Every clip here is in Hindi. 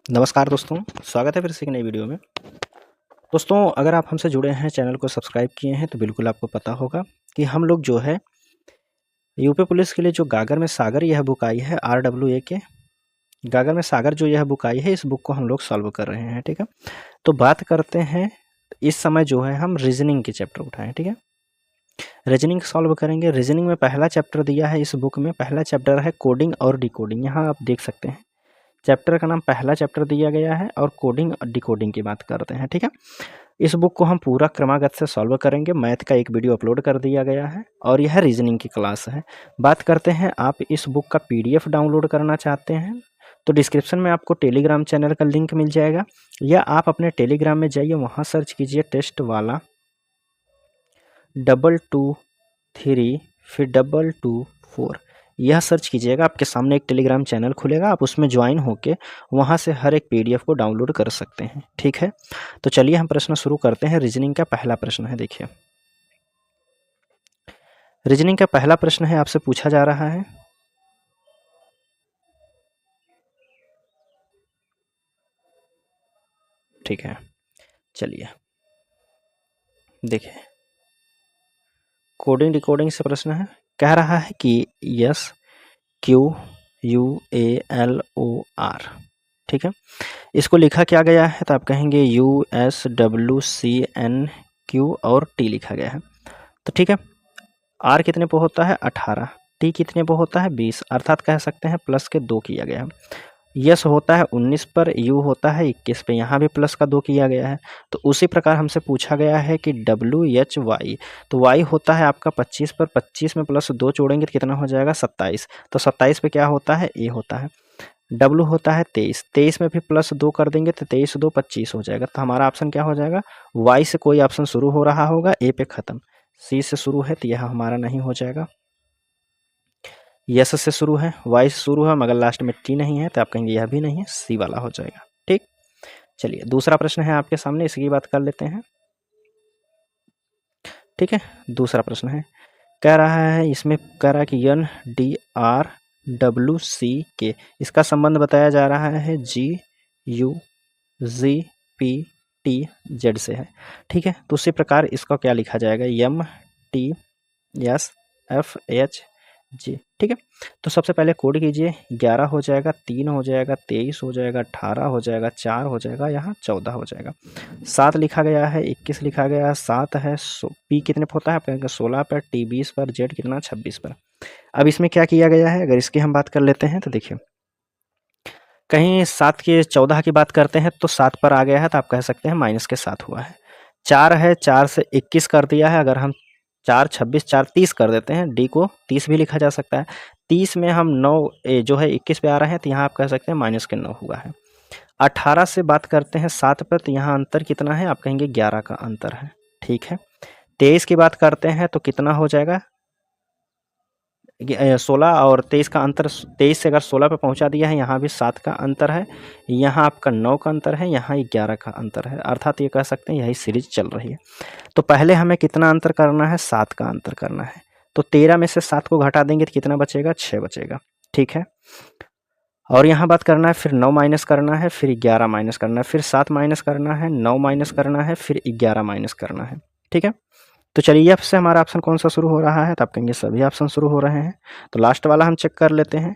नमस्कार दोस्तों, स्वागत है फिर से एक नई वीडियो में। दोस्तों, अगर आप हमसे जुड़े हैं, चैनल को सब्सक्राइब किए हैं तो बिल्कुल आपको पता होगा कि हम लोग जो है यूपी पुलिस के लिए जो गागर में सागर यह बुक आई है RWA के गागर में सागर जो यह बुक आई है, इस बुक को हम लोग सॉल्व कर रहे हैं। ठीक है, तो बात करते हैं इस समय जो है हम रीजनिंग के चैप्टर उठाएं। ठीक है, रीजनिंग सॉल्व करेंगे। रीजनिंग में पहला चैप्टर दिया है इस बुक में, पहला चैप्टर है कोडिंग और डिकोडिंग। यहाँ आप देख सकते हैं चैप्टर का नाम पहला चैप्टर दिया गया है और कोडिंग और डिकोडिंग की बात करते हैं। ठीक है, इस बुक को हम पूरा क्रमागत से सॉल्व करेंगे। मैथ का एक वीडियो अपलोड कर दिया गया है और यह रीजनिंग की क्लास है। बात करते हैं, आप इस बुक का PDF डाउनलोड करना चाहते हैं तो डिस्क्रिप्शन में आपको टेलीग्राम चैनल का लिंक मिल जाएगा, या आप अपने टेलीग्राम में जाइए, वहाँ सर्च कीजिए टेस्ट वाला 223 फिर 224, यह सर्च कीजिएगा। आपके सामने एक टेलीग्राम चैनल खुलेगा, आप उसमें ज्वाइन होके वहाँ से हर एक PDF को डाउनलोड कर सकते हैं। ठीक है, तो चलिए हम प्रश्न शुरू करते हैं। रीजनिंग का पहला प्रश्न है, देखिए रीजनिंग का पहला प्रश्न है, आपसे पूछा जा रहा है ठीक है, चलिए देखिए कोडिंग डिकोडिंग से प्रश्न है। कह रहा है कि SQUALOR, ठीक है, इसको लिखा क्या गया है तो आप कहेंगे USWCNQ और T लिखा गया है। तो ठीक है, R कितने पे होता है 18, T कितने पे होता है 20, अर्थात कह सकते हैं प्लस के 2 किया गया है। यस होता है 19 पर, U होता है 21 पे, यहाँ भी प्लस का 2 किया गया है। तो उसी प्रकार हमसे पूछा गया है कि WHY, तो Y होता है आपका 25 पर, 25 में प्लस 2 जोड़ेंगे तो कितना हो जाएगा 27, तो 27 पे क्या होता है A होता है। W होता है 23, 23 में भी प्लस 2 कर देंगे तो 23 2 25 हो जाएगा। तो हमारा ऑप्शन क्या हो जाएगा, Y से कोई ऑप्शन शुरू हो रहा होगा, A पे ख़त्म, C से शुरू है तो यह हमारा नहीं हो जाएगा। यस से शुरू है, वाई से शुरू है, मगर लास्ट में T नहीं है तो आप कहेंगे यह भी नहीं है, C वाला हो जाएगा। ठीक, चलिए दूसरा प्रश्न है आपके सामने, इसकी बात कर लेते हैं। ठीक है, दूसरा प्रश्न है, कह रहा है इसमें कह रहा है कि NDRWC इसका संबंध बताया जा रहा है GUZPTZ से है। ठीक है, तो उसी प्रकार इसका क्या लिखा जाएगा MTSFHG। ठीक है, तो सबसे पहले कोड कीजिए, 11 हो जाएगा, 3 हो जाएगा, 23 हो जाएगा, 18 हो जाएगा, 4 हो जाएगा, यहाँ 14 हो जाएगा, 7 लिखा गया है, 21 लिखा गया है, 7 है, P कितने पर होता है आप कहेंगे 16 पर, T 20 पर, Z कितना 26 पर। अब इसमें क्या किया गया है, अगर इसकी हम बात कर लेते हैं तो देखिए कहीं 7 के 14 की बात करते हैं तो 7 पर आ गया है तो आप कह सकते हैं माइनस के 7 हुआ है। 4 है, 4 से 21 कर दिया है, अगर हम 4 26 4 30 कर देते हैं, D को 30 भी लिखा जा सकता है। 30 में हम 9 जो है 21 पे आ रहे हैं तो यहाँ आप कह सकते हैं माइनस के 9 हुआ है। 18 से बात करते हैं 7 पर, तो यहाँ अंतर कितना है आप कहेंगे 11 का अंतर है। ठीक है, 23 की बात करते हैं तो कितना हो जाएगा 16 और 23 का अंतर, 23 से अगर 16 पे पहुंचा दिया है, यहाँ भी 7 का अंतर है, यहाँ आपका 9 का अंतर है, यहाँ 11 का अंतर है, अर्थात ये कह सकते हैं यही सीरीज चल रही है। तो पहले हमें कितना अंतर करना है, 7 का अंतर करना है। तो 13 में से 7 को घटा देंगे तो कितना बचेगा 6 बचेगा। ठीक है, और यहाँ बात करना है, फिर 9 माइनस करना है, फिर 11 माइनस करना है, फिर 7 माइनस करना है, 9 माइनस करना है, फिर 11 माइनस करना है। ठीक है, तो चलिए अब से हमारा ऑप्शन कौन सा शुरू हो रहा है तो आप कहेंगे सभी ऑप्शन शुरू हो रहे हैं। तो लास्ट वाला हम चेक कर लेते हैं।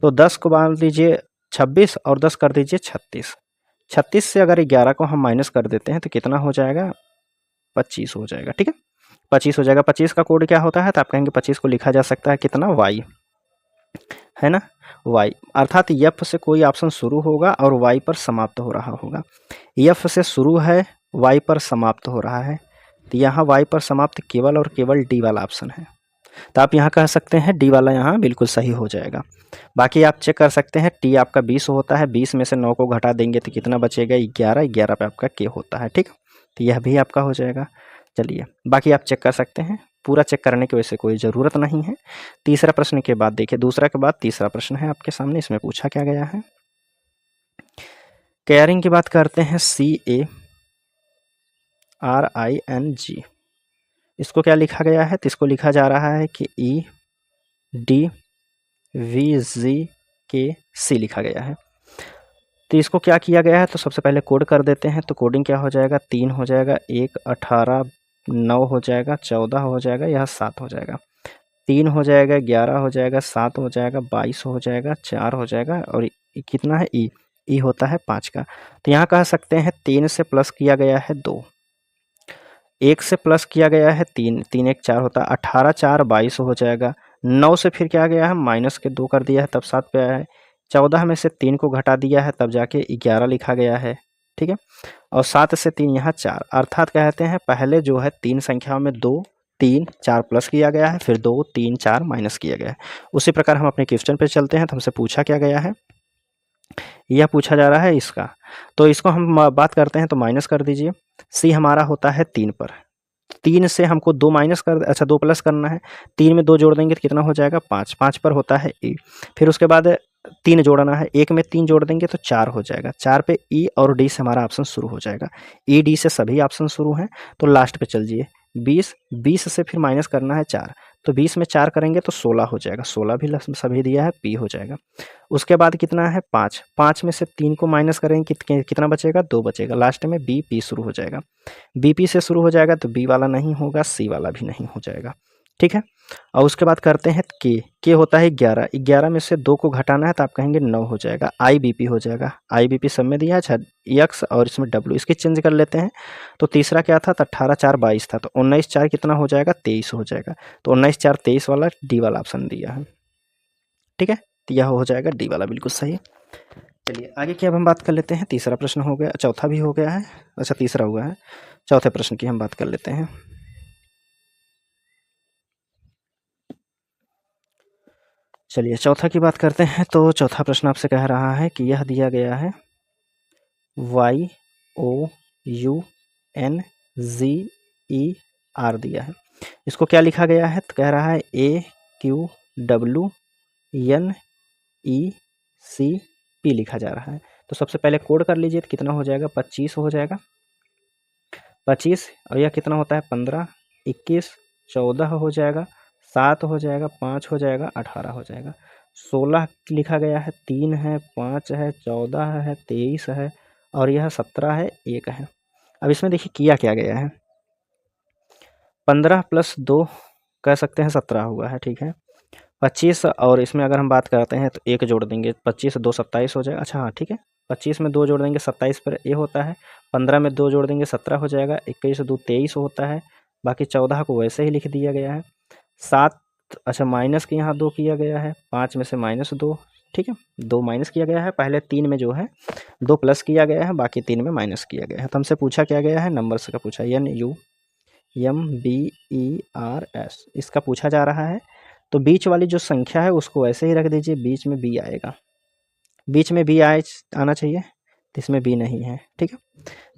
तो 10 को बांध दीजिए 26 और 10 कर दीजिए 36। 36 से अगर 11 को हम माइनस कर देते हैं तो कितना हो जाएगा 25 हो जाएगा। ठीक है, 25 हो जाएगा। 25 का कोड क्या होता है तो आप कहेंगे 25 को लिखा जा सकता है कितना Y, है ना, Y, अर्थात F से कोई ऑप्शन शुरू होगा और Y पर समाप्त हो रहा होगा। F से शुरू है, Y पर समाप्त हो रहा है, तो यहाँ Y पर समाप्त केवल और केवल D वाला ऑप्शन है। तो आप यहाँ कह सकते हैं D वाला यहाँ बिल्कुल सही हो जाएगा। बाकी आप चेक कर सकते हैं, T आपका 20 होता है, 20 में से 9 को घटा देंगे तो कितना बचेगा 11, 11 पे आपका K होता है। ठीक, तो यह भी आपका हो जाएगा। चलिए बाकी आप चेक कर सकते हैं, पूरा चेक करने की वैसे कोई ज़रूरत नहीं है। तीसरा प्रश्न के बाद देखिए, दूसरा के बाद तीसरा प्रश्न है आपके सामने, इसमें पूछा क्या गया है। कैरिंग की बात करते हैं, CARING, इसको क्या लिखा गया है तो इसको लिखा जा रहा है कि EDVGKC लिखा गया है। तो इसको क्या किया गया है, तो सबसे पहले कोड कर देते हैं। तो कोडिंग क्या हो जाएगा, 3 हो जाएगा, 1 18 9 हो जाएगा, 14 हो जाएगा, यह 7 हो जाएगा, 3 हो जाएगा, 11 हो जाएगा, 7 हो जाएगा, 22 हो जाएगा, 4 हो जाएगा, और कितना है ई, ई होता है 5 का। तो यहाँ कह सकते हैं 3 से प्लस किया गया है 2, 1 से प्लस किया गया है 3, 3 1 4 होता है, 18 4 22 हो जाएगा, 9 से फिर क्या गया है माइनस के 2 कर दिया है तब 7 पे आया है, 14 में से 3 को घटा दिया है तब जाके 11 लिखा गया है, ठीक है। और 7 से 3 यहाँ 4, अर्थात कहते हैं पहले जो है 3 संख्याओं में 2 3 4 प्लस किया गया है, फिर 2 3 4 माइनस किया गया है। उसी प्रकार हम अपने क्वेश्चन पे चलते हैं। तो हमसे पूछा क्या गया है, यह पूछा जा रहा है इसका। तो इसको हम बात करते हैं, तो माइनस कर दीजिए। सी हमारा होता है 3 पर, 3 से हमको 2 माइनस कर, अच्छा 2 प्लस करना है, 3 में 2 जोड़ देंगे तो कितना हो जाएगा 5, 5 पर होता है ई। फिर उसके बाद 3 जोड़ना है, 1 में 3 जोड़ देंगे तो 4 हो जाएगा, 4 पे ई और डी से हमारा ऑप्शन शुरू हो जाएगा, ई डी से सभी ऑप्शन शुरू हैं। तो लास्ट पे चल जाइए, 20, 20 से फिर माइनस करना है 4, तो 20 में 4 करेंगे तो 16 हो जाएगा, 16 भी सभी दिया है, पी हो जाएगा। उसके बाद कितना है 5, 5 में से 3 को माइनस करेंगे कितना बचेगा 2 बचेगा, लास्ट में बी पी शुरू हो जाएगा, बीपी से शुरू हो जाएगा तो बी वाला नहीं होगा, सी वाला भी नहीं हो जाएगा, ठीक है। और उसके बाद करते हैं के होता है 11, 11 में से 2 को घटाना है तो आप कहेंगे 9 हो जाएगा, आई बी पी हो जाएगा, आई बी पी सब में दिया है एक्स और इसमें डब्ल्यू, इसकी चेंज कर लेते हैं। तो तीसरा क्या था, तो 18 4 22 था, तो 19 4 कितना हो जाएगा 23 हो जाएगा, तो 19 4 23 वाला डी वाला ऑप्शन दिया है, ठीक है। तो यह हो जाएगा डी वाला बिल्कुल सही। चलिए आगे की अब हम बात कर लेते हैं, तीसरा प्रश्न हो गया, चौथा भी हो गया है, अच्छा तीसरा हुआ है, चौथे प्रश्न की हम बात कर लेते हैं। चलिए चौथा की बात करते हैं। तो चौथा प्रश्न आपसे कह रहा है कि यह दिया गया है YOUNGER दिया है, इसको क्या लिखा गया है, तो कह रहा है AQWNECP लिखा जा रहा है। तो सबसे पहले कोड कर लीजिए, तो कितना हो जाएगा 25 हो जाएगा, 25, और यह कितना होता है 15, 21, 14 हो जाएगा, 7 हो जाएगा, 5 हो जाएगा, 18 हो जाएगा, 16 लिखा गया है, 3 है, 5 है, 14 है, 23 है, और यह 17 है, 1 है। अब इसमें देखिए किया क्या गया है, 15 + 2 कह सकते हैं 17 हुआ है, ठीक है। 25 और इसमें अगर हम बात करते हैं तो 1 जोड़ देंगे, 25 2 27 हो जाएगा, अच्छा हाँ ठीक है, 25 में 2 जोड़ देंगे 27 पर ये होता है, 15 में 2 जोड़ देंगे 17 हो जाएगा, 21 2 23 होता है, बाकी 14 को वैसे ही लिख दिया गया है, 7, अच्छा माइनस के यहाँ 2 किया गया है, 5 में से -2, ठीक है, 2 माइनस किया गया है, पहले 3 में जो है 2 प्लस किया गया है, बाकी 3 में माइनस किया गया है। तो हमसे पूछा क्या गया है, नंबर्स का पूछा, NUMBERS इसका पूछा जा रहा है। तो बीच वाली जो संख्या है उसको ऐसे ही रख दीजिए, बीच में बी आएगा, बीच में बी आना चाहिए, तो इसमें बी नहीं है, ठीक है।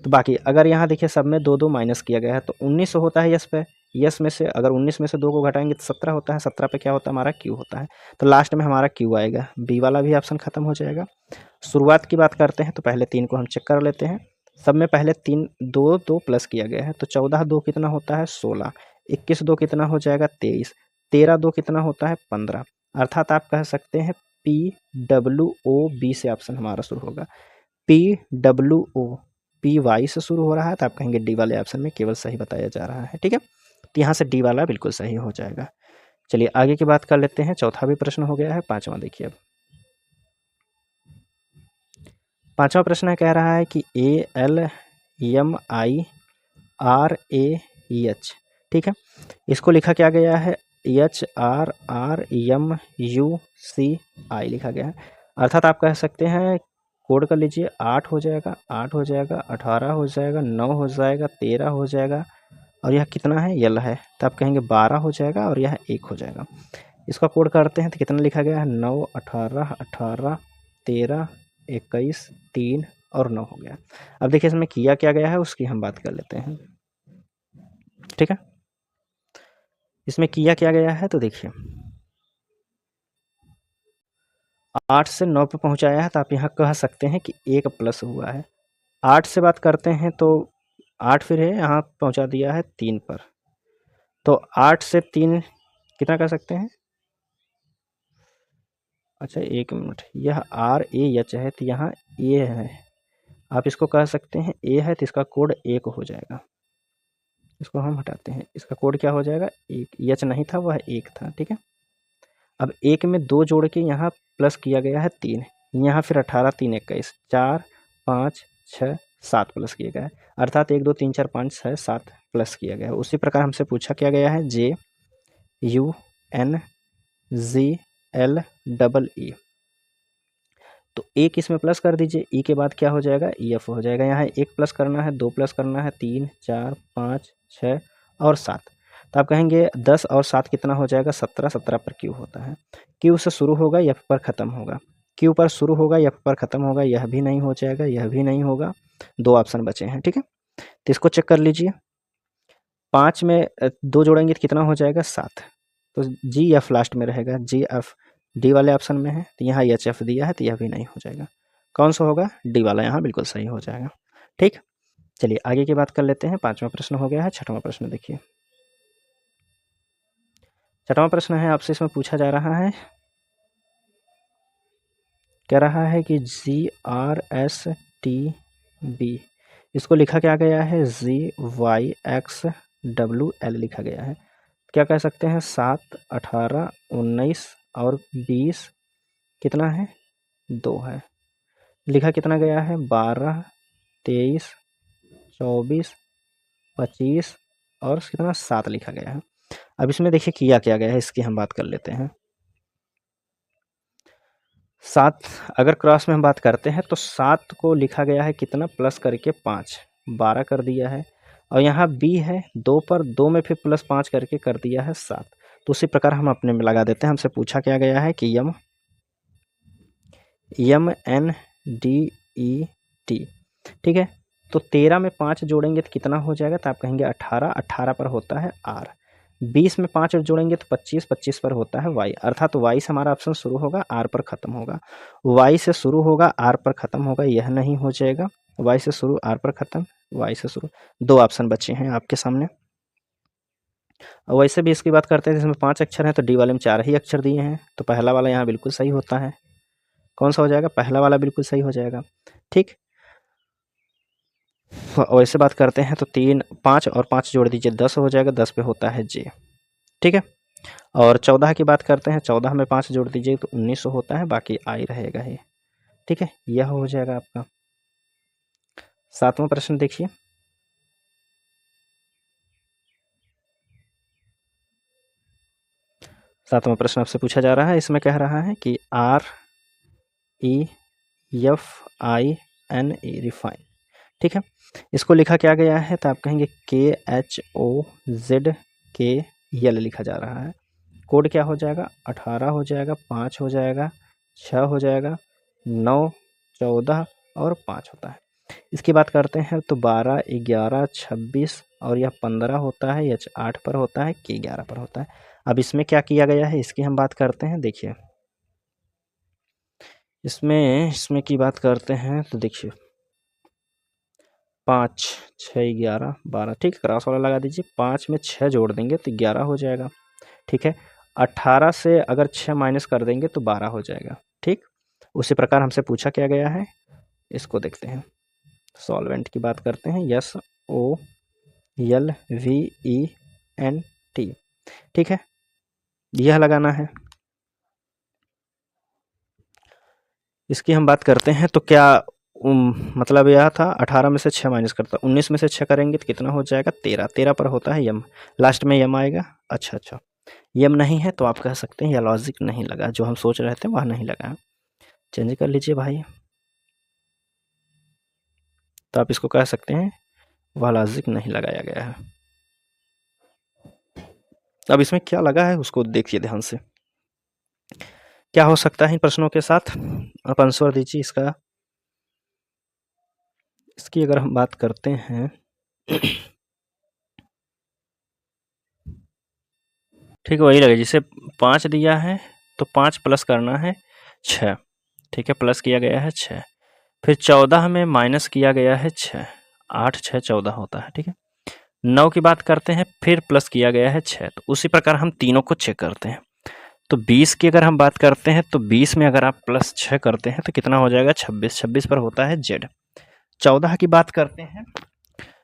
तो बाकी अगर यहाँ देखिए सब में 2 2 माइनस किया गया है, तो 19 होता है यस पे, यस में से अगर 19 में से 2 को घटाएंगे तो 17 होता है, 17 पे क्या होता है हमारा क्यू होता है, तो लास्ट में हमारा क्यू आएगा, बी वाला भी ऑप्शन खत्म हो जाएगा। शुरुआत की बात करते हैं, तो पहले 3 को हम चेक कर लेते हैं, सब में पहले 3 2 2 प्लस किया गया है, तो 14 2 कितना होता है 16, 21 2 कितना हो जाएगा 23, 13 2 कितना होता है 15, अर्थात आप कह सकते हैं PWOB से ऑप्शन हमारा शुरू होगा, PWO PY से शुरू हो रहा है, तो आप कहेंगे डी वाले ऑप्शन में केवल सही बताया जा रहा है, ठीक है। तो यहाँ से डी वाला बिल्कुल सही हो जाएगा। चलिए आगे की बात कर लेते हैं, चौथा भी प्रश्न हो गया है, पांचवा देखिए अब। पांचवा प्रश्न कह रहा है कि ALMIRAH, ठीक है, इसको लिखा क्या गया है HRRMUCI लिखा गया है, अर्थात आप कह सकते हैं कोड कर लीजिए, 8 हो जाएगा, 8 हो जाएगा, 18 हो जाएगा, 9 हो जाएगा, 13 हो जाएगा, और यह कितना है यल है, तो आप कहेंगे 12 हो जाएगा, और यह 1 हो जाएगा। इसका कोड करते हैं तो कितना लिखा गया है 9 18 18 13 21 3 और 9 हो गया। अब देखिए इसमें किया क्या गया है उसकी हम बात कर लेते हैं, ठीक है। इसमें किया क्या गया है, तो देखिए 8 से 9 पे पहुंचाया है, तो आप यहाँ कह सकते हैं कि 1 प्लस हुआ है। 8 से बात करते हैं तो 8 फिर है यहाँ पहुंचा दिया है 3 पर, तो 8 से 3 कितना कर सकते हैं, अच्छा 1 मिनट, यह RAH है, तो यहाँ ए है, आप इसको कह सकते हैं ए है तो इसका कोड 1 हो जाएगा। इसको हम हटाते हैं, इसका कोड क्या हो जाएगा 1, एच नहीं था वह 1 था, ठीक है। अब 1 में 2 जोड़ के यहाँ प्लस किया गया है 3, यहाँ फिर 18 3 21 4 5 6 7 प्लस किया गया है, अर्थात 1 2 3 4 5 6 7 प्लस किया गया है। उसी प्रकार हमसे पूछा क्या गया है J U N G L double E, तो एक इसमें प्लस कर दीजिए, ई के बाद क्या हो जाएगा ई एफ हो जाएगा। यहाँ 1 प्लस करना है, 2 प्लस करना है, 3 4 5 6 और 7, तो आप कहेंगे 10 और 7 कितना हो जाएगा 17, 17 पर क्यू होता है। क्यू से शुरू होगा एफ पर ख़त्म होगा, क्यू पर शुरू होगा एफ पर ख़त्म होगा, यह भी नहीं हो जाएगा, यह भी नहीं होगा, 2 ऑप्शन बचे हैं, ठीक है। तो इसको चेक कर लीजिए, 5 में 2 जोड़ेंगे तो कितना हो जाएगा 7, तो जी एफ लास्ट में रहेगा, जी एफ डी वाले ऑप्शन में है, तो यहाँ एच एफ दिया है तो यह भी नहीं हो जाएगा। कौन सा होगा डी वाला, यहाँ बिल्कुल सही हो जाएगा, ठीक। चलिए आगे की बात कर लेते हैं। 5वां प्रश्न हो गया है। 6वां प्रश्न देखिए, 6वां प्रश्न है आपसे, इसमें पूछा जा रहा है, कह रहा है कि जी आर एस टी बी, इसको लिखा क्या गया है जी वाई एक्स डब्ल्यू एल लिखा गया है। क्या कह सकते हैं 7 18 19 और 20 कितना है 2 है, लिखा कितना गया है 12 23 24 25 और कितना 7 लिखा गया है। अब इसमें देखिए किया क्या गया है, इसकी हम बात कर लेते हैं। 7 अगर क्रॉस में हम बात करते हैं तो 7 को लिखा गया है कितना प्लस करके 5, 12 कर दिया है, और यहाँ बी है 2 पर 2 में फिर प्लस 5 करके कर दिया है 7, तो उसी प्रकार हम अपने में लगा देते हैं। हमसे पूछा क्या गया है कि M N D E T, ठीक है। तो 13 में 5 जोड़ेंगे तो कितना हो जाएगा, तो आप कहेंगे 18, 18 पर होता है आर, 20 में 5 जोड़ेंगे तो 25, 25 पर होता है वाई, अर्थात वाई से हमारा ऑप्शन शुरू होगा आर पर ख़त्म होगा, वाई से शुरू होगा आर पर ख़त्म होगा, यह नहीं हो जाएगा, वाई से शुरू आर पर ख़त्म, वाई से शुरू, 2 ऑप्शन बचे हैं आपके सामने। और वैसे भी इसकी बात करते हैं, इसमें 5 अक्षर हैं तो डी वाले में 4 ही अक्षर दिए हैं, तो पहला वाला यहाँ बिल्कुल सही होता है। कौन सा हो जाएगा, पहला वाला बिल्कुल सही हो जाएगा, ठीक। वैसे बात करते हैं तो 3 5 और 5 जोड़ दीजिए 10 हो जाएगा, 10 पे होता है जे, ठीक है। और 14 की बात करते हैं, 14 में 5 जोड़ दीजिए तो 1900 होता है, बाकी आई रहेगा ये, ठीक है। यह हो जाएगा आपका। 7वां प्रश्न देखिए, सातवां प्रश्न आपसे पूछा जा रहा है, इसमें कह रहा है कि R E F I N E refine, ठीक है। इसको लिखा क्या गया है, तो आप कहेंगे के एच ओ जेड के यल लिखा जा रहा है। कोड क्या हो जाएगा 18 हो जाएगा, 5 हो जाएगा, 6 हो जाएगा, 9 14 और 5 होता है। इसकी बात करते हैं तो 12 11 26 और यह 15 होता है, एच 8 पर होता है, के 11 पर होता है। अब इसमें क्या किया गया है इसकी हम बात करते हैं। देखिए इसमें की बात करते हैं तो देखिए 5 6 11 12, ठीक, क्रॉस वाला लगा दीजिए, 5 में 6 जोड़ देंगे तो 11 हो जाएगा, ठीक है। 18 से अगर 6 माइनस कर देंगे तो 12 हो जाएगा, ठीक। उसी प्रकार हमसे पूछा क्या गया है, इसको देखते हैं। सॉल्वेंट की बात करते हैं, S O L V E N T, ठीक है, यह लगाना है। इसकी हम बात करते हैं तो क्या मतलब यह था 18 में से 6 माइनस करता, 19 में से 6 करेंगे तो कितना हो जाएगा 13, 13 पर होता है यम, लास्ट में यम आएगा। अच्छा यम नहीं है तो आप कह सकते हैं यह लॉजिक नहीं लगा, जो हम सोच रहे थे वह नहीं लगा, चेंज कर लीजिए भाई, तो आप इसको कह सकते हैं वह लॉजिक नहीं लगाया गया है। अब इसमें क्या लगा है उसको देखिए ध्यान से, क्या हो सकता है इन प्रश्नों के साथ, आप आंसर दीजिए इसका। इसकी अगर हम बात करते हैं ठीक वही लगे, जैसे 5 दिया है तो 5 प्लस करना है 6, ठीक है, प्लस किया गया है 6, फिर 14 में माइनस किया गया है 6, 8 6 14 होता है, ठीक है। 9 की बात करते हैं, फिर प्लस किया गया है 6, तो उसी प्रकार हम तीनों को चेक करते हैं। तो 20 की अगर हम बात करते हैं तो 20 में अगर आप प्लस 6 करते हैं तो कितना हो जाएगा 26। 26 पर होता है जेड। 14 की बात करते हैं,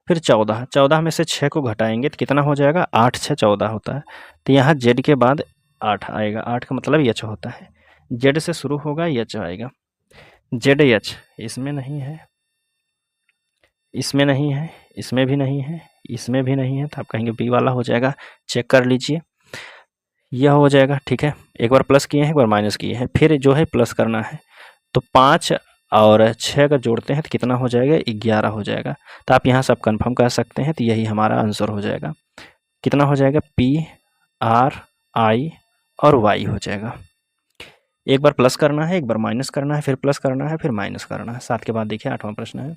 फिर 14 में से 6 को घटाएंगे तो कितना हो जाएगा 8 6 14 होता है। तो यहाँ जेड के बाद 8 आएगा। 8 का मतलब यच होता है। जेड से शुरू होगा यच आएगा। जेड यच इसमें नहीं है, इसमें नहीं है, इसमें भी नहीं है, इसमें भी नहीं है, तो आप कहेंगे बी वाला हो जाएगा। चेक कर लीजिए, यह हो जाएगा। ठीक है, एक बार प्लस किए हैं, एक बार माइनस किए हैं, फिर जो है प्लस करना है। तो 5 और 6 का जोड़ते हैं तो कितना हो जाएगा 11 हो जाएगा। तो आप यहाँ से आप कन्फर्म कर सकते हैं, तो यही हमारा आंसर हो जाएगा। कितना हो जाएगा पी आर आई और वाई हो जाएगा। एक बार प्लस करना है, एक बार माइनस करना है, फिर प्लस करना है, फिर माइनस करना है। 7 के बाद देखिए 8वां प्रश्न है।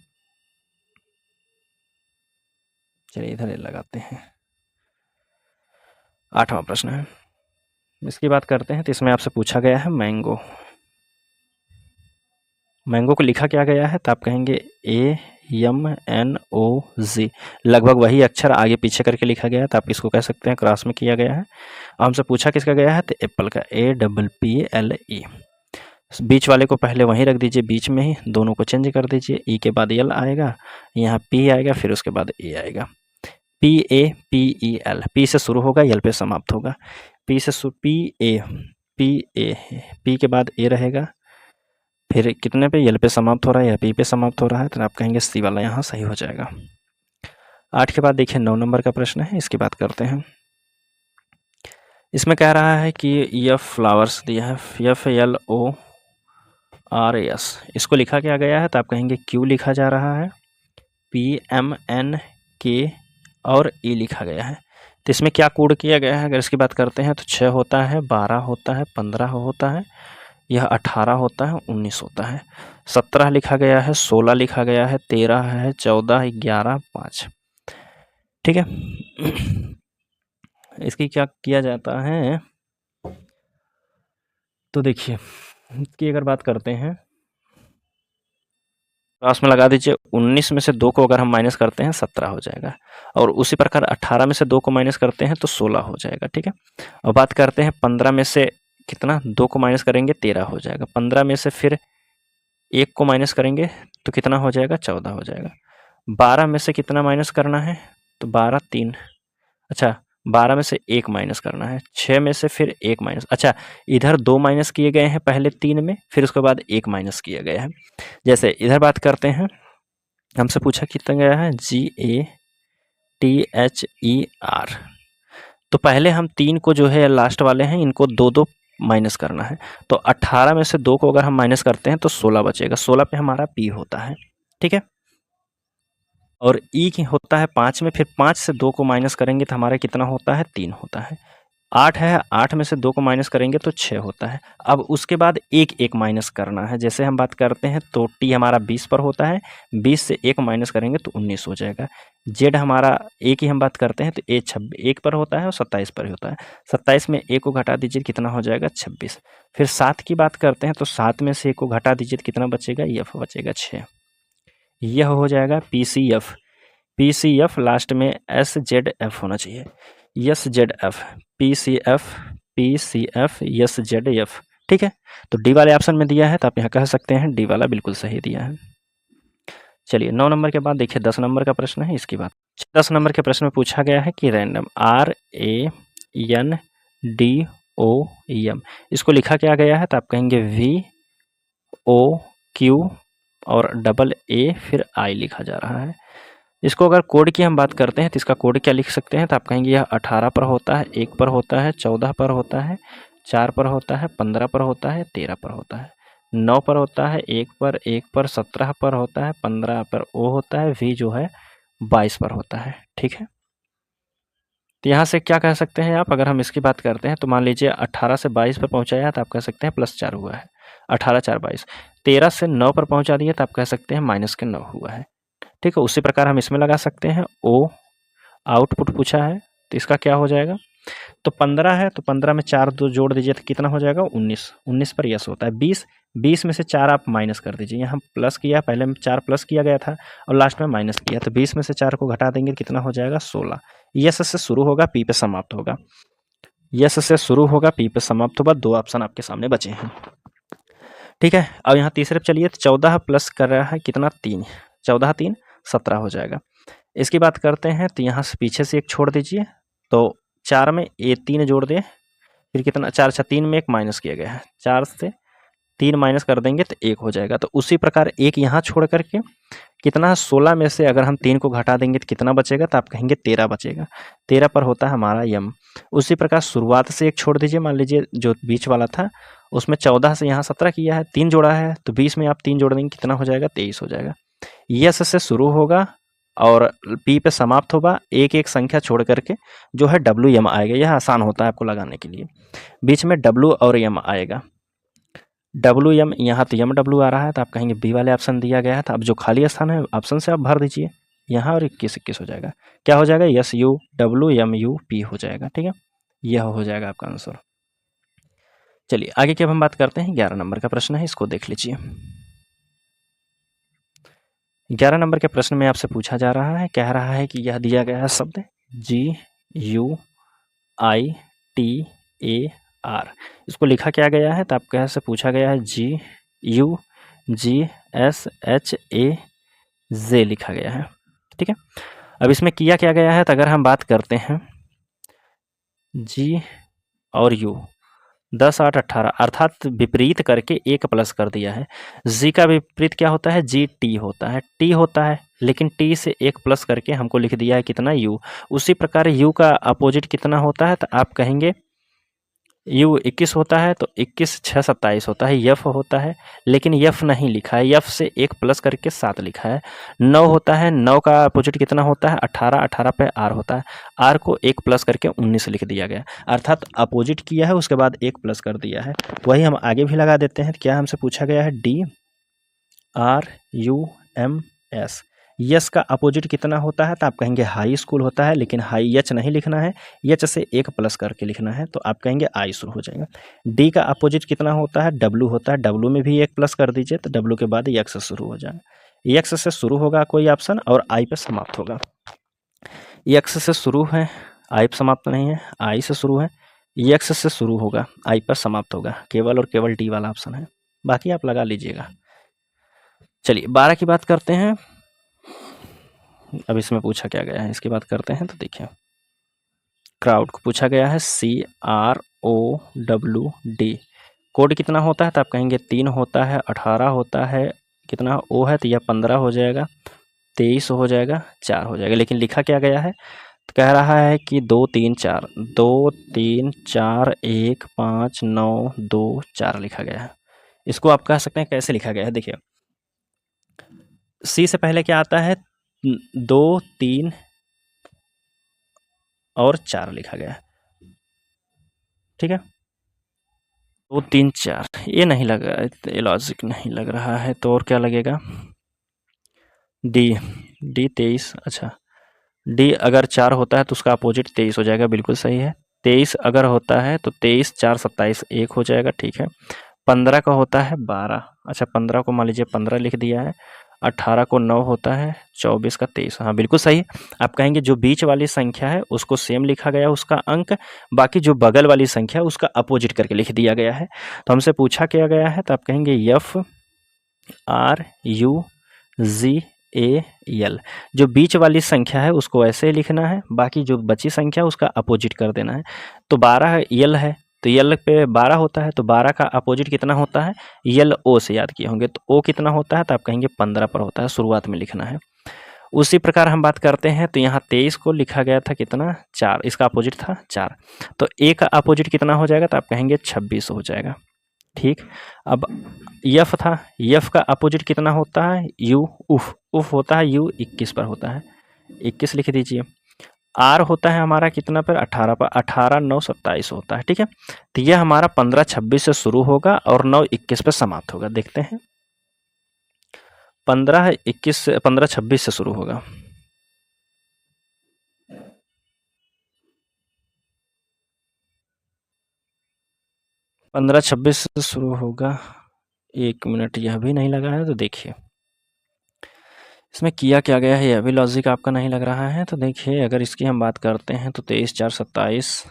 चलिए इधर लगाते हैं। 8वां प्रश्न है, इसकी बात करते हैं। तो इसमें आपसे पूछा गया है मैंगो। मैंगो को लिखा क्या गया है, तो आप कहेंगे AMNOG। लगभग वही अक्षर आगे पीछे करके लिखा गया है, तो आप इसको कह सकते हैं क्रॉस में किया गया है। हमसे पूछा किसका गया है, तो एप्पल का APPLE। बीच वाले को पहले वहीं रख दीजिए, बीच में ही दोनों को चेंज कर दीजिए। ई के बाद एल आएगा, यहाँ पी आएगा, फिर उसके बाद ए आएगा। PAPEL, पी से शुरू होगा, एल पे समाप्त होगा। पी से पी के बाद ए रहेगा, फिर कितने पे एल पे समाप्त हो रहा है या पी पे समाप्त हो रहा है, तो आप कहेंगे सी वाला यहाँ सही हो जाएगा। 8 के बाद देखिए 9 नंबर का प्रश्न है, इसकी बात करते हैं। इसमें कह रहा है कि यह फ्लावर्स दिया है, FLORS। इसको लिखा क्या गया है, तो आप कहेंगे क्यू लिखा जा रहा है, PMNK और E लिखा गया है। तो इसमें क्या कोड किया गया है, अगर इसकी बात करते हैं तो 6 होता है, 12 होता है, 15 होता है, यह 18 होता है, 19 होता है, 17 लिखा गया है, 16 लिखा गया है, 13 है, 14, 11, 5। ठीक है। इसकी क्या किया जाता है, तो देखिए इसकी अगर बात करते हैं, क्रॉस में लगा दीजिए। 19 में से 2 को अगर हम माइनस करते हैं 17 हो जाएगा, और उसी प्रकार 18 में से 2 को माइनस करते हैं तो 16 हो जाएगा। ठीक है। और बात करते हैं 15 में से कितना, 2 को माइनस करेंगे 13 हो जाएगा। 15 में से फिर 1 को माइनस करेंगे तो कितना हो जाएगा 14 हो जाएगा। 12 में से कितना माइनस करना है, तो 12 3, अच्छा 12 में से 1 माइनस करना है, 6 में से फिर 1 माइनस, अच्छा इधर 2 माइनस किए गए हैं पहले 3 में, फिर उसके बाद 1 माइनस किया गया है। जैसे इधर बात करते हैं, हमसे पूछा कितना गया है GATHER। तो पहले हम 3 को जो है लास्ट वाले हैं इनको 2 माइनस करना है। तो 18 में से 2 को अगर हम माइनस करते हैं तो 16 बचेगा। 16 पे हमारा P होता है। ठीक है। और ई की होता है 5 में, फिर 5 से 2 को माइनस करेंगे तो हमारा कितना होता है 3 होता है। 8 है, 8 में से 2 को माइनस करेंगे तो 6 होता है। अब उसके बाद 1 माइनस करना है। जैसे हम बात करते हैं तो टी हमारा 20 पर होता है, 20 से 1 माइनस करेंगे तो 19 हो जाएगा। जेड हमारा ए की हम बात करते हैं तो ए 1 पर होता है और 27 पर होता है। 27 में 1 को घटा दीजिए, कितना हो जाएगा 26। फिर 7 की बात करते हैं तो 7 में से 1 को घटा दीजिए तो कितना बचेगा, एफ बचेगा 6। यह हो जाएगा PCF। PCF लास्ट में SZF होना चाहिए, SZF, PCF SZF। ठीक है। तो डी वाले ऑप्शन में दिया है तो आप यहाँ कह सकते हैं डी वाला बिल्कुल सही दिया है। चलिए 9 नंबर के बाद देखिए 10 नंबर का प्रश्न है, इसकी बात। 10 नंबर के प्रश्न में पूछा गया है कि रैंडम RANDOM, इसको लिखा क्या गया है, तो आप कहेंगे VOQ और AA फिर I लिखा जा रहा है। इसको अगर कोड की हम बात करते हैं तो इसका कोड क्या लिख सकते हैं, तो आप कहेंगे यह 18 पर होता है, 1 पर होता है, 14 पर होता है, 4 पर होता है, 15 पर होता है, 13 पर होता है, 9 पर होता है, 1 पर, 17 पर होता है, 15 पर O होता है, V जो है 22 पर होता है। ठीक है। तो यहाँ से क्या कह सकते हैं आप, अगर हम इसकी बात करते हैं तो मान लीजिए 18 से 22 पर पहुँचाया तो आप कह सकते हैं +4 हुआ है, 18 4 22। 13 से 9 पर पहुँचा दिए तो आप कह सकते हैं -9 हुआ है। ठीक है। उसी प्रकार हम इसमें लगा सकते हैं O आउटपुट पूछा है तो इसका क्या हो जाएगा, तो 15 है तो 15 में 4 2 जोड़ दीजिए तो कितना हो जाएगा 19। 19 पर यस होता है। 20 में से 4 आप माइनस कर दीजिए, यहाँ प्लस किया, पहले में 4 प्लस किया गया था और लास्ट में माइनस किया, तो 20 में से 4 को घटा देंगे कितना हो जाएगा 16। यस से शुरू होगा, पी पे समाप्त होगा। यस से शुरू होगा, पी पे समाप्त होगा। 2 ऑप्शन आपके सामने बचे हैं। ठीक है, अब यहाँ तीसरे पे चलिए। तो 14 प्लस कर रहा है कितना, 3। 14 3 17 हो जाएगा। इसकी बात करते हैं तो यहाँ से पीछे से एक छोड़ दीजिए, तो 4 में ये 3 जोड़ दें, फिर कितना, 4 अच्छा 3 में एक माइनस किया गया है, 4 से 3 माइनस कर देंगे तो 1 हो जाएगा। तो उसी प्रकार एक यहाँ छोड़ करके कितना, 16 में से अगर हम 3 को घटा देंगे तो कितना बचेगा, तो आप कहेंगे 13 बचेगा। 13 पर होता है हमारा यम। उसी प्रकार शुरुआत से एक छोड़ दीजिए, मान लीजिए जो बीच वाला था उसमें 14 से यहाँ 17 किया है, 3 जोड़ा है, तो 20 में आप 3 जोड़ देंगे कितना हो जाएगा, 23 हो जाएगा। यस से शुरू होगा और पी पे समाप्त होगा, एक एक संख्या छोड़ करके जो है डब्ल्यू एम आएगा। यह आसान होता है आपको लगाने के लिए। बीच में डब्ल्यू और एम आएगा। डब्ल्यू एम, यहाँ तो एम डब्ल्यू आ रहा है, तो आप कहेंगे बी वाले ऑप्शन दिया गया है, तो अब जो खाली स्थान है ऑप्शन से आप भर दीजिए यहाँ, और 21 21 हो जाएगा। क्या हो जाएगा, S U W M U P हो जाएगा। ठीक है, यह हो जाएगा आपका आंसर। चलिए आगे की अब हम बात करते हैं। 11 नंबर का प्रश्न है, इसको देख लीजिए। 11 नंबर के प्रश्न में आपसे पूछा जा रहा है, कह रहा है कि यह दिया गया है शब्द GUITAR, इसको लिखा क्या गया है, तो आपके यहाँ से पूछा गया है GUGSHAJ लिखा गया है। ठीक है, अब इसमें किया क्या गया है, तो अगर हम बात करते हैं G और U 10 8 18 अर्थात विपरीत करके एक प्लस कर दिया है। जी का विपरीत क्या होता है, जी टी होता है, टी होता है, लेकिन टी से एक प्लस करके हमको लिख दिया है कितना, यू। उसी प्रकार यू का अपोजिट कितना होता है, तो आप कहेंगे यू 21 होता है, तो 21 6 27 होता है। यफ होता है, लेकिन यफ नहीं लिखा है, यफ से एक प्लस करके 7 लिखा है। 9 होता है, 9 का अपोजिट कितना होता है, 18 18 पे आर होता है, आर को एक प्लस करके 19 लिख दिया गया, अर्थात अपोजिट किया है उसके बाद एक प्लस कर दिया है। वही हम आगे भी लगा देते हैं। क्या हमसे पूछा गया है, DRUMS, यस का अपोजिट कितना होता है, तो आप कहेंगे हाई स्कूल होता है, लेकिन हाई एच नहीं लिखना है, एच से एक प्लस करके लिखना है, तो आप कहेंगे आई शुरू हो जाएगा। डी का अपोजिट कितना होता है, डब्लू होता है, डब्लू में भी एक प्लस कर दीजिए, तो डब्लू के बाद एक्स शुरू हो जाएगा। एक्स से शुरू होगा कोई ऑप्शन और आई पे समाप्त होगा। एक्स से शुरू है, आई पे समाप्त नहीं है, आई से शुरू है, एक्स से शुरू होगा, आई पर समाप्त होगा, केवल और केवल डी वाला ऑप्शन है, बाकी आप लगा लीजिएगा। चलिए 12 की बात करते हैं। अब इसमें पूछा क्या गया है, इसकी बात करते हैं। तो देखिए, क्राउड को पूछा गया है CROWD, कोड कितना होता है, तो आप कहेंगे 3 होता है, 18 होता है, कितना ओ है, तो यह 15 हो जाएगा, 23 हो जाएगा, 4 हो जाएगा। लेकिन लिखा क्या गया है, तो कह रहा है कि 2 3 4 2 3 4 1 5 9 2 4 लिखा गया है। इसको आप कह सकते हैं कैसे लिखा गया है, देखिए सी से पहले क्या आता है, 2 3 और 4 लिखा गया है। ठीक है, 2 3 4 ये नहीं लग रहा है, ये लॉजिक नहीं लग रहा है, तो और क्या लगेगा, डी 23। अच्छा, डी अगर 4 होता है तो उसका अपोजिट 23 हो जाएगा, बिल्कुल सही है। 23 अगर होता है तो 23 4 27 1 हो जाएगा। ठीक है, 15 का होता है 12, अच्छा 15 को मान लीजिए 15 लिख दिया है, 18 को 9 होता है, 24 का 23, हाँ बिल्कुल सही है। आप कहेंगे जो बीच वाली संख्या है उसको सेम लिखा गया उसका अंक, बाकी जो बगल वाली संख्या है उसका अपोजिट करके लिख दिया गया है। तो हमसे पूछा क्या गया है, तो आप कहेंगे FRUZAL, जो बीच वाली संख्या है उसको ऐसे ही लिखना है, बाकी जो बची संख्या उसका अपोजिट कर देना है। तो 12 यल है, तो यल पे 12 होता है, तो 12 का अपोजिट कितना होता है, यल ओ से याद किए होंगे, तो ओ कितना होता है, तो आप कहेंगे 15 पर होता है, शुरुआत में लिखना है। उसी प्रकार हम बात करते हैं, तो यहाँ 23 को लिखा गया था कितना, 4, इसका अपोजिट था 4, तो ए का अपोजिट कितना हो जाएगा, तो आप कहेंगे 26 हो जाएगा। ठीक, अब यफ था, यफ का अपोजिट कितना होता है, यू, उफ होता है, यू 21 पर होता है, 21 लिख दीजिए। आर होता है हमारा कितना पर, 18 पर, 18 9 27 होता है। ठीक है, तो यह हमारा 15 26 से शुरू होगा और 9 21 पर समाप्त होगा। देखते हैं, 15 21 15 26 से शुरू होगा, पंद्रह 26 से शुरू होगा। 1 मिनट, यह भी नहीं लगा है, तो देखिए इसमें किया क्या गया है, यह भी लॉजिक आपका नहीं लग रहा है। तो देखिए अगर इसकी हम बात करते हैं तो 23 4 27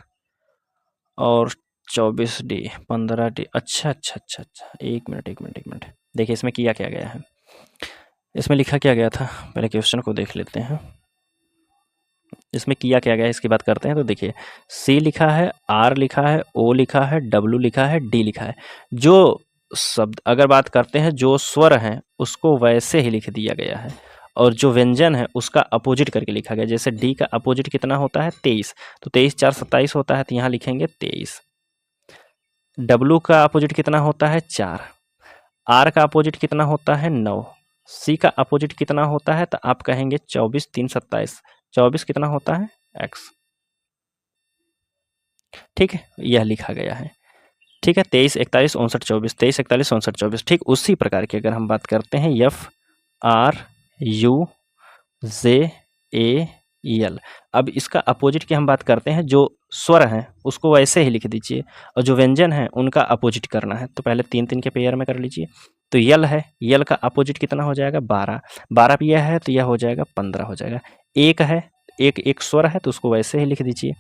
और 24D 15D। अच्छा अच्छा अच्छा अच्छा, एक मिनट। देखिए इसमें किया क्या गया है, इसमें लिखा क्या गया था, पहले क्वेश्चन को देख लेते हैं। इसमें किया क्या गया है इसकी बात करते हैं। तो देखिए C लिखा है, R लिखा है, O लिखा है, W लिखा है, D लिखा है। जो शब्द अगर बात करते हैं जो स्वर हैं उसको वैसे ही लिख दिया गया है, और जो व्यंजन है उसका अपोजिट करके लिखा गया। जैसे D का अपोजिट कितना होता है 23, तो 23 4 27 होता है, तो यहाँ लिखेंगे 23। W का अपोजिट कितना होता है 4, R का अपोजिट कितना होता है 9, C का अपोजिट कितना होता है, तो आप कहेंगे 24 3 27, 24 कितना होता है X। ठीक है, यह लिखा गया है। ठीक है, 23 41 59 24, 23 41 59 24। ठीक उसी प्रकार की अगर हम बात करते हैं FRUJAL, अब इसका अपोजिट की हम बात करते हैं। जो स्वर हैं उसको वैसे ही लिख दीजिए, और जो व्यंजन हैं उनका अपोजिट करना है। तो पहले 3 3 के पेयर में कर लीजिए। तो यल है, यल का अपोजिट कितना हो जाएगा 12, 12 भी यह है तो यह हो जाएगा 15 हो जाएगा। एक है, एक एक स्वर है तो उसको वैसे ही लिख दीजिए।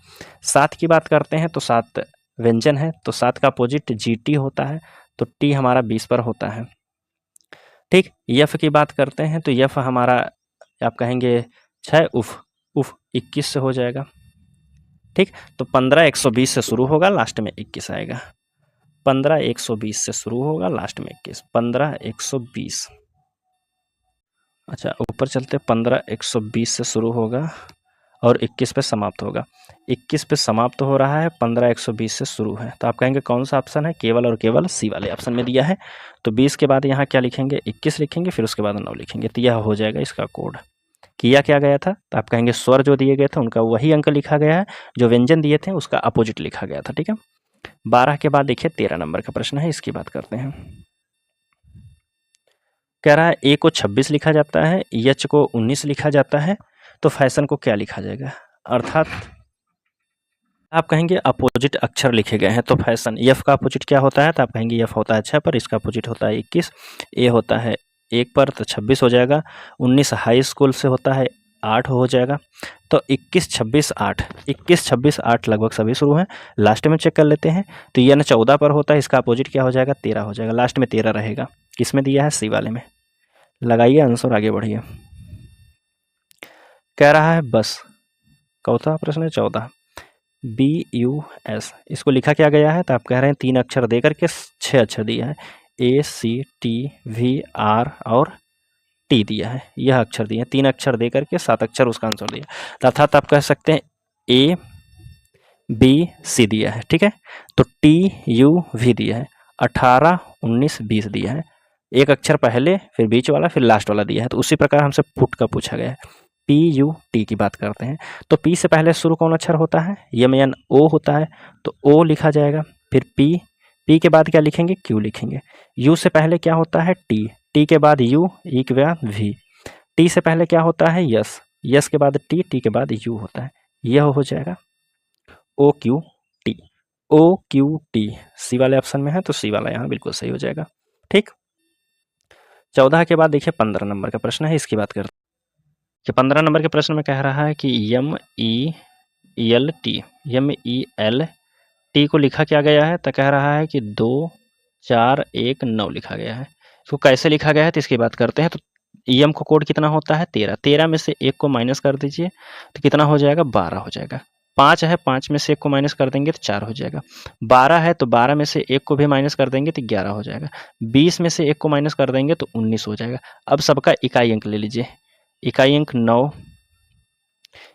7 की बात करते हैं तो 7 व्यंजन है, तो 7 का अपोजिट GT होता है, तो T हमारा 20 पर होता है। ठीक, यफ की बात करते हैं तो यफ हमारा आप कहेंगे 6 उफ 21 से हो जाएगा। ठीक, तो 15 120 से शुरू होगा, लास्ट में 21 आएगा। 15 120 से शुरू होगा, लास्ट में 21, 15 120। अच्छा ऊपर चलते, 15 120 से शुरू होगा और 21 पे समाप्त होगा। 21 पे समाप्त हो रहा है, 15 120 से शुरू है, तो आप कहेंगे कौन सा ऑप्शन है, केवल और केवल C वाले ऑप्शन में दिया है। तो 20 के बाद यहाँ क्या लिखेंगे 21 लिखेंगे, फिर उसके बाद 9 लिखेंगे, तो यह हो जाएगा इसका कोड। किया क्या गया था, तो आप कहेंगे स्वर जो दिए गए थे उनका वही अंक लिखा गया है, जो व्यंजन दिए थे उसका अपोजिट लिखा गया था। ठीक है, 12 के बाद देखिए 13 नंबर का प्रश्न है, इसकी बात करते हैं। कह रहा है A को 26 लिखा जाता है, H को 19 लिखा जाता है, तो फैशन को क्या लिखा जाएगा। अर्थात आप कहेंगे अपोजिट अक्षर लिखे गए हैं, तो फैशन F का अपोजिट क्या होता है, तो आप कहेंगे F होता है 6 पर, इसका अपोजिट होता है 21, A होता है 1 पर, तो 26 हो जाएगा। 19 हाई स्कूल से होता है 8 हो जाएगा। तो 21 26 8, 21 26 8 लगभग सभी शुरू हैं। लास्ट में चेक कर लेते हैं, तो यह 14 पर होता है, इसका अपोजिट क्या हो जाएगा 13 हो जाएगा, लास्ट में 13 रहेगा। किस में दिया है C वाले में। लगाइए आंसर, आगे बढ़िए। कह रहा है बस, चौथा प्रश्न है 14, BUS, इसको लिखा क्या गया है, तो आप कह रहे हैं 3 अक्षर दे करके 6 अक्षर दिया है, ACTVR और T दिया है, यह अक्षर दिए हैं। 3 अक्षर दे करके 7 अक्षर उसका आंसर दिया, अर्थात आप कह सकते हैं ABC दिया है। ठीक है, तो TUV दिया है, 18 19 20 दिया है, एक अक्षर पहले फिर बीच वाला फिर लास्ट वाला दिया है। तो उसी प्रकार हमसे पुट का पूछा गया है। PUT की बात करते हैं, तो P से पहले शुरू कौन अक्षर होता है, यम O होता है, तो O लिखा जाएगा। फिर P के बाद क्या लिखेंगे Q लिखेंगे। U से पहले क्या होता है T के बाद U, E के बाद V। T से पहले क्या होता है यस के बाद T के बाद U होता है, यह हो जाएगा OQT C वाले ऑप्शन में है, तो C वाला यहाँ बिल्कुल सही हो जाएगा। ठीक, 14 के बाद देखिए 15 नंबर का प्रश्न है, इसकी बात करते हैं। कि 15 नंबर के प्रश्न में कह रहा है कि MELT को लिखा क्या गया है, तो कह रहा है कि 2 4 1 9 लिखा गया है। इसको कैसे लिखा गया है तो इसकी बात करते हैं। तो EM को कोड कितना होता है 13, 13 में से 1 को माइनस कर दीजिए तो कितना हो जाएगा 12 हो जाएगा। 5 है, 5 में से 1 को माइनस कर देंगे तो 4 हो जाएगा। 12 है तो 12 में से 1 को भी माइनस कर देंगे तो 11 हो जाएगा। 20 में से 1 को माइनस कर देंगे तो 19 हो जाएगा। अब सबका इकाई अंक ले लीजिए, इकाई अंक 9,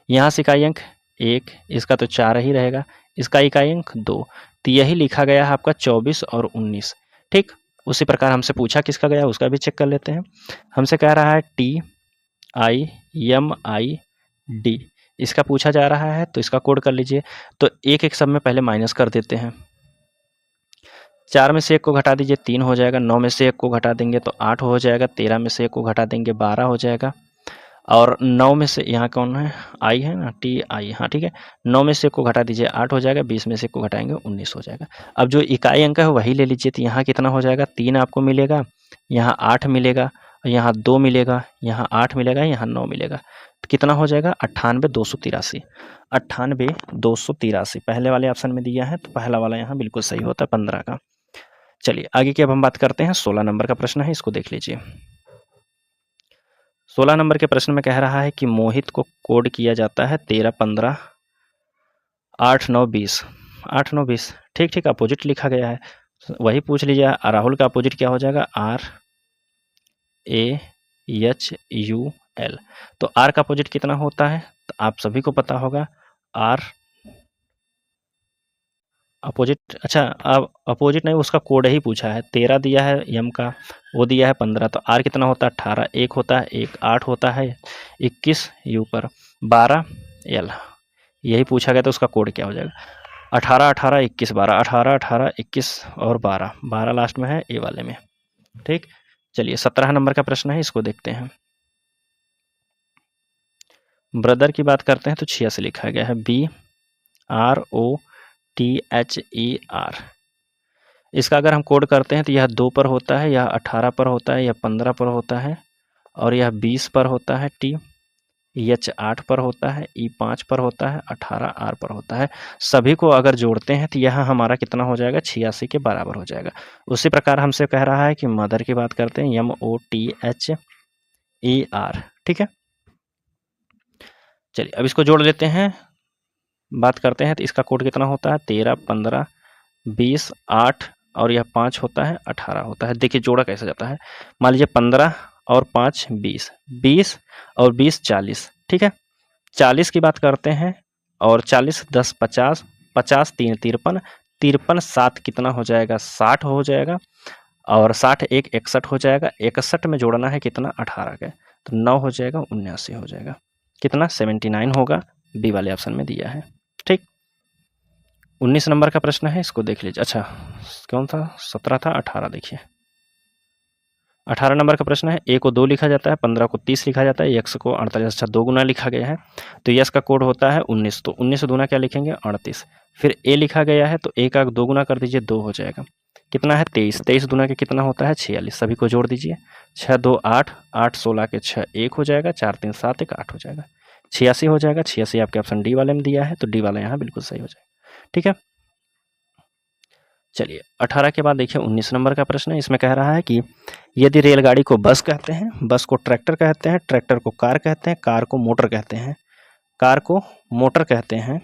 यहाँ से इकाई अंक 1, इसका तो 4 ही रहेगा, इसका इकाई अंक 2, तो यही लिखा गया है आपका 24 और 19। ठीक, उसी प्रकार हमसे पूछा किसका गया उसका भी चेक कर लेते हैं। हमसे कह रहा है TIMID, इसका पूछा जा रहा है, तो इसका कोड कर लीजिए। तो एक एक सब में पहले माइनस कर देते हैं। 4 में से 1 को घटा दीजिए 3 हो जाएगा, 9 में से 1 को घटा देंगे तो 8 हो जाएगा, 13 में से 1 को घटा देंगे 12 हो जाएगा, और 9 में से यहाँ कौन है आई है ना TI, हाँ ठीक है, 9 में से 1 को घटा दीजिए 8 हो जाएगा, 20 में से 1 को घटाएंगे 19 हो जाएगा। अब जो इकाई अंक है वही ले लीजिए, तो यहाँ कितना हो जाएगा 3 आपको मिलेगा, यहाँ 8 मिलेगा, यहाँ 2 मिलेगा, यहाँ 8 मिलेगा, यहाँ 9 मिलेगा, तो कितना हो जाएगा 98,283। 98,283 पहले वाले ऑप्शन में दिया है, तो पहला वाला यहाँ बिल्कुल सही होता है 15 का। चलिए आगे की अब हम बात करते हैं। 16 नंबर का प्रश्न है, इसको देख लीजिए। 16 नंबर के प्रश्न में कह रहा है कि मोहित को कोड किया जाता है 13, 15, 8, 9, 20। 8, 9, 20 ठीक ठीक अपोजिट लिखा गया है, वही पूछ लीजिए। राहुल का अपोजिट क्या हो जाएगा, RAHUL। तो आर का अपोजिट कितना होता है, तो आप सभी को पता होगा आर अपोजिट। अच्छा अब अपोजिट नहीं, उसका कोड ही पूछा है। 13 दिया है यम का, वो दिया है 15, तो आर कितना होता है 18, 1 होता है, 1 8 होता है, 21 यू पर 12 एल, यही पूछा गया। तो उसका कोड क्या हो जाएगा 18 18 21 12, 18 18 21 और 12, 12 लास्ट में है ए वाले में। ठीक, चलिए 17 नंबर का प्रश्न है, इसको देखते हैं। ब्रदर की बात करते हैं तो 86 लिखा गया है, BROTHER। इसका अगर हम कोड करते हैं तो यह 2 पर होता है, यह 18 पर होता है, यह 15 पर होता है, और यह 20 पर होता है, H 8 पर होता है, E 5 पर होता है, 18 R पर होता है। सभी को अगर जोड़ते हैं तो यह हमारा कितना हो जाएगा 86 के बराबर हो जाएगा। उसी प्रकार हमसे कह रहा है कि मदर की बात करते हैं, MOTHER। ठीक है, चलिए अब इसको जोड़ लेते हैं, बात करते हैं तो इसका कोड कितना होता है 13, 15, 20, 8 और यह 5 होता है, 18 होता है। देखिए जोड़ा कैसे जाता है, मान लीजिए 15 और 5 20, 20 और 20 40। ठीक है, 40 की बात करते हैं, और 40 10 50, 50 3 53, 53 7 कितना हो जाएगा 60 हो जाएगा, और 60 1 61 हो जाएगा। 61 में जोड़ना है कितना 18 के, तो 9 हो जाएगा 79 हो जाएगा, कितना 79 होगा, बी वाले ऑप्शन में दिया है। ठीक, 19 नंबर का प्रश्न है, इसको देख लीजिए। अच्छा कौन था, 17 था, 18 देखिए। 18 नंबर का प्रश्न है, ए को 2 लिखा जाता है, 15 को 30 लिखा जाता है, यक्स को 48। अच्छा 2 गुना लिखा गया है, तो यस का कोड होता है 19, तो 19 दूना क्या लिखेंगे 38। फिर ए लिखा गया है, तो ए का 2 गुना कर दीजिए, 2 हो जाएगा, कितना है 23, 23 दूना के कितना होता है 46। सभी को जोड़ दीजिए, 6 2 8, 8 16 के 6 1 हो जाएगा, 4 3 7 1 8 हो जाएगा, 86 हो जाएगा। 86 आपके ऑप्शन डी वाले में दिया है, तो डी वाला यहाँ बिल्कुल सही हो जाएगा। ठीक है, चलिए 18 के बाद देखिए 19 नंबर का प्रश्न है, इसमें कह रहा है कि यदि रेलगाड़ी को बस कहते हैं, बस को ट्रैक्टर कहते हैं, ट्रैक्टर को कार कहते हैं, कार को मोटर कहते हैं, कार को मोटर कहते हैं,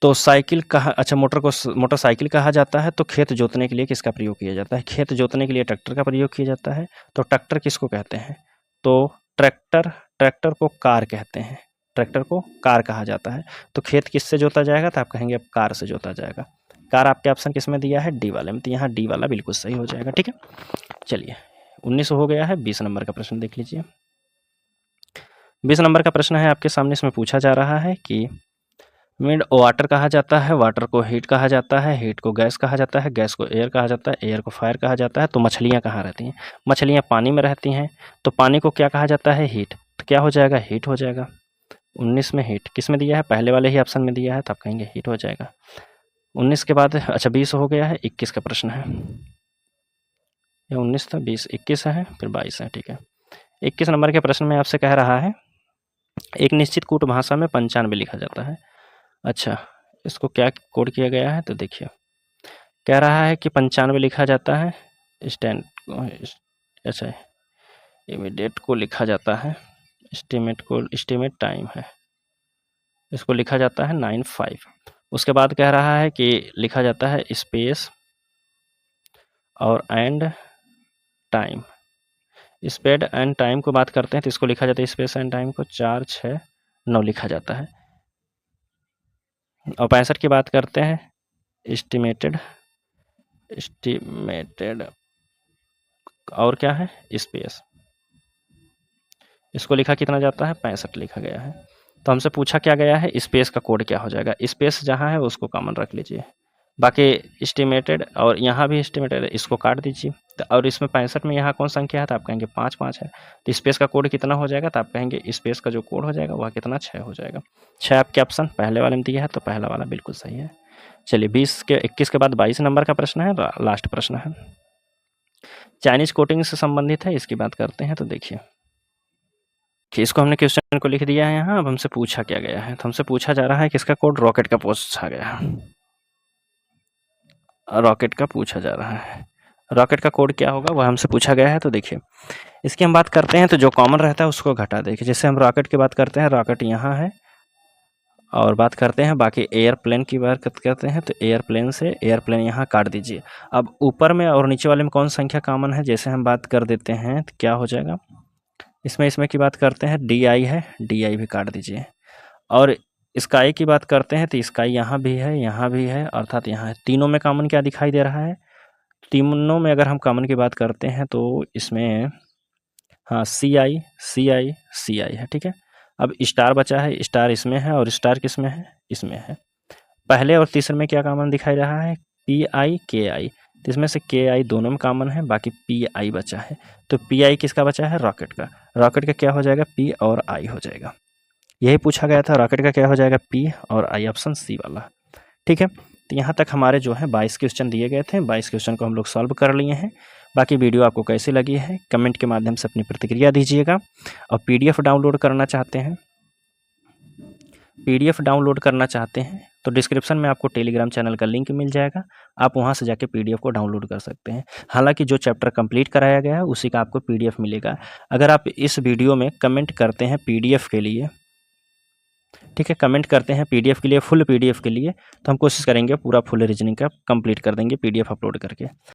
तो साइकिल कहा, अच्छा मोटर को मोटरसाइकिल कहा जाता है, तो खेत जोतने के लिए किसका प्रयोग किया जाता है, खेत जोतने के लिए ट्रैक्टर का प्रयोग किया जाता है। तो ट्रैक्टर किसको कहते हैं, तो ट्रैक्टर को कार कहते हैं, ट्रैक्टर को कार कहा जाता है। तो खेत किससे जोता जाएगा, तो आप कहेंगे अब कार से जोता जाएगा। कार आपके ऑप्शन किस में दिया है, डी वाले में, तो यहाँ डी वाला बिल्कुल सही हो जाएगा। ठीक है, चलिए 19 हो गया है। 20 नंबर का प्रश्न देख लीजिए। 20 नंबर का प्रश्न है आपके सामने, इसमें पूछा जा रहा है कि मिड वाटर कहा जाता है, वाटर को हीट कहा जाता है, हीट को गैस कहा जाता है, गैस को एयर कहा जाता है, एयर को फायर कहा जाता है। तो मछलियाँ कहाँ रहती हैं, मछलियाँ पानी में रहती हैं, तो पानी को क्या कहा जाता है हीट, तो क्या हो जाएगा हीट हो जाएगा। 19 में हीट किस में दिया है, पहले वाले ही ऑप्शन में दिया है, तो आप कहेंगे हीट हो जाएगा। 19 के बाद अच्छा 20 हो गया है। 21 का प्रश्न है, ये 19 था, 20 21 है, फिर 22 है। ठीक है, 21 नंबर के प्रश्न में आपसे कह रहा है एक निश्चित कूट भाषा में 95 लिखा जाता है। अच्छा इसको क्या कोड किया गया है, तो देखिए कह रहा है कि 95 लिखा जाता है, स्टैंड अच्छा इमीडिएट को लिखा जाता है, एस्टिमेट टाइम है, इसको लिखा जाता है 95। उसके बाद कह रहा है कि लिखा जाता है स्पेस और and time. Space and time को बात करते हैं तो इसको लिखा जाता है स्पेस एंड टाइम को 4 6 9 लिखा जाता है। और 65 की बात करते हैं एस्टिमेटेड और क्या है स्पेस, इसको लिखा कितना जाता है 65 लिखा गया है। तो हमसे पूछा क्या गया है स्पेस का कोड क्या हो जाएगा, स्पेस जहाँ है उसको कॉमन रख लीजिए, बाकी एस्टिमेटेड और यहाँ भी एस्टिमेटेड इसको काट दीजिए। तो और इसमें 65 में यहाँ कौन संख्या है, तो आप कहेंगे 5 5 है, तो स्पेस का कोड कितना हो जाएगा, तो आप कहेंगे स्पेस का जो कोड हो जाएगा वह कितना 6 हो जाएगा। 6 आपके ऑप्शन पहले वाले में दिया है, तो पहला वाला बिल्कुल सही है। चलिए 21 के बाद 22 नंबर का प्रश्न है, लास्ट प्रश्न है। चाइनीज़ कोटिंग से संबंधित है, इसकी बात करते हैं तो देखिए कि इसको हमने क्वेश्चन को लिख दिया है यहाँ। अब हमसे पूछा क्या गया है, तो हमसे पूछा जा रहा है कि इसका कोड रॉकेट का पूछा गया है, रॉकेट का पूछा जा रहा है। रॉकेट का कोड क्या होगा वह हमसे पूछा गया है। तो देखिए इसकी हम बात करते हैं तो जो कॉमन रहता है उसको घटा देखिए, जैसे हम रॉकेट की बात करते हैं, रॉकेट यहाँ है, और बात करते हैं बाकी एयरप्लेन की बात करते हैं तो एयरप्लेन से एयरप्लेन यहाँ काट दीजिए। अब ऊपर में और नीचे वाले में कौन संख्या कॉमन है, जैसे हम बात कर देते हैं तो क्या हो जाएगा, इसमें की बात करते हैं DI है, DI भी काट दीजिए। और स्काई की बात करते हैं तो स्काई यहाँ भी है, यहाँ भी है, अर्थात यहाँ है। तीनों में कॉमन क्या दिखाई दे रहा है, तीनों में अगर हम कॉमन की बात करते हैं तो इसमें हाँ CI CI CI है, ठीक है। अब स्टार बचा है, स्टार इसमें है और स्टार किस में है, इसमें है। पहले और तीसरे में क्या कॉमन दिखाई रहा है, PI KI, तो इसमें से KI दोनों में कॉमन है, बाकी PI बचा है। तो PI किसका बचा है, रॉकेट का। रॉकेट का क्या हो जाएगा, P और I हो जाएगा। यही पूछा गया था, रॉकेट का क्या हो जाएगा, P और I, ऑप्शन C वाला, ठीक है। तो यहाँ तक हमारे जो है 22 क्वेश्चन दिए गए थे, 22 क्वेश्चन को हम लोग सॉल्व कर लिए हैं। बाकी वीडियो आपको कैसी लगी है कमेंट के माध्यम से अपनी प्रतिक्रिया दीजिएगा। और PDF डाउनलोड करना चाहते हैं, PDF डाउनलोड करना चाहते हैं तो डिस्क्रिप्शन में आपको टेलीग्राम चैनल का लिंक मिल जाएगा, आप वहां से जाके PDF को डाउनलोड कर सकते हैं। हालांकि जो चैप्टर कंप्लीट कराया गया है उसी का आपको PDF मिलेगा। अगर आप इस वीडियो में कमेंट करते हैं PDF के लिए, ठीक है, कमेंट करते हैं PDF के लिए, फुल PDF के लिए, तो हम कोशिश करेंगे पूरा फुल रीजनिंग का कंप्लीट कर देंगे PDF अपलोड करके।